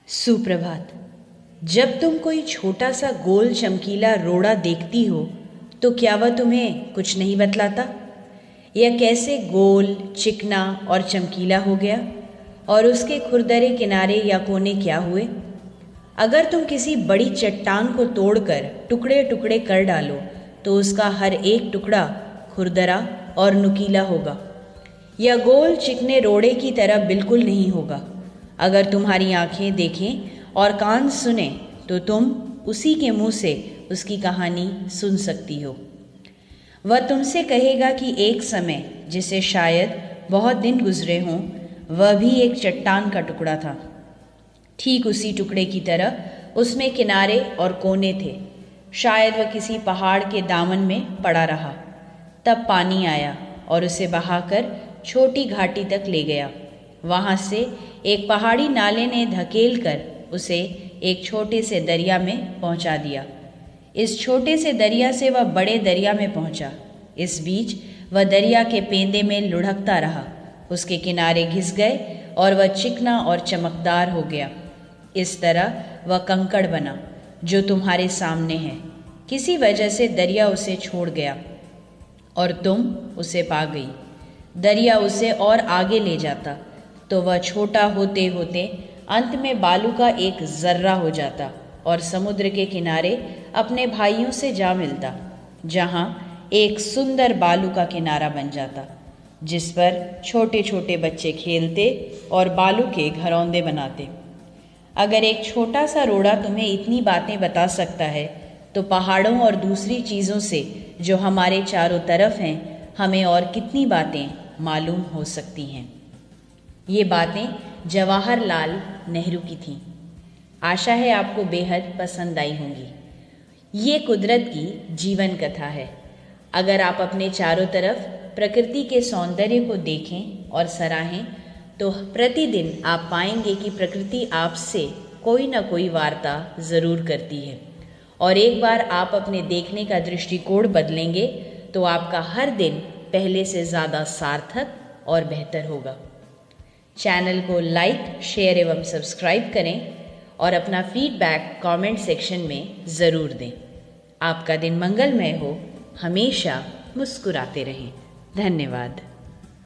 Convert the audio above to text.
सुप्रभात। जब तुम कोई छोटा सा गोल चमकीला रोड़ा देखती हो तो क्या वह तुम्हें कुछ नहीं बतलाता? यह कैसे गोल, चिकना और चमकीला हो गया और उसके खुरदरे किनारे या कोने क्या हुए? अगर तुम किसी बड़ी चट्टान को तोड़कर टुकड़े टुकड़े कर डालो तो उसका हर एक टुकड़ा खुरदरा और नुकीला होगा। यह गोल चिकने रोड़े की तरह बिल्कुल नहीं होगा। अगर तुम्हारी आंखें देखें और कान सुने तो तुम उसी के मुंह से उसकी कहानी सुन सकती हो। वह तुमसे कहेगा कि एक समय, जिसे शायद बहुत दिन गुजरे हों, वह भी एक चट्टान का टुकड़ा था। ठीक उसी टुकड़े की तरह उसमें किनारे और कोने थे। शायद वह किसी पहाड़ के दामन में पड़ा रहा। तब पानी आया और उसे बहाकर छोटी घाटी तक ले गया। वहाँ से एक पहाड़ी नाले ने धकेल कर उसे एक छोटे से दरिया में पहुँचा दिया। इस छोटे से दरिया से वह बड़े दरिया में पहुँचा। इस बीच वह दरिया के पेंदे में लुढ़कता रहा। उसके किनारे घिस गए और वह चिकना और चमकदार हो गया। इस तरह वह कंकड़ बना जो तुम्हारे सामने है। किसी वजह से दरिया उसे छोड़ गया और तुम उसे पा गई। दरिया उसे और आगे ले जाता तो वह छोटा होते होते अंत में बालू का एक जर्रा हो जाता और समुद्र के किनारे अपने भाइयों से जा मिलता, जहाँ एक सुंदर बालू का किनारा बन जाता जिस पर छोटे छोटे बच्चे खेलते और बालू के घरौंदे बनाते। अगर एक छोटा सा रोड़ा तुम्हें इतनी बातें बता सकता है तो पहाड़ों और दूसरी चीज़ों से जो हमारे चारों तरफ हैं हमें और कितनी बातें मालूम हो सकती हैं। ये बातें जवाहरलाल नेहरू की थीं। आशा है आपको बेहद पसंद आई होंगी। ये कुदरत की जीवन कथा है। अगर आप अपने चारों तरफ प्रकृति के सौंदर्य को देखें और सराहें तो प्रतिदिन आप पाएंगे कि प्रकृति आपसे कोई न कोई वार्ता ज़रूर करती है। और एक बार आप अपने देखने का दृष्टिकोण बदलेंगे तो आपका हर दिन पहले से ज़्यादा सार्थक और बेहतर होगा। चैनल को लाइक, शेयर एवं सब्सक्राइब करें और अपना फीडबैक कमेंट सेक्शन में ज़रूर दें। आपका दिन मंगलमय हो। हमेशा मुस्कुराते रहें। धन्यवाद।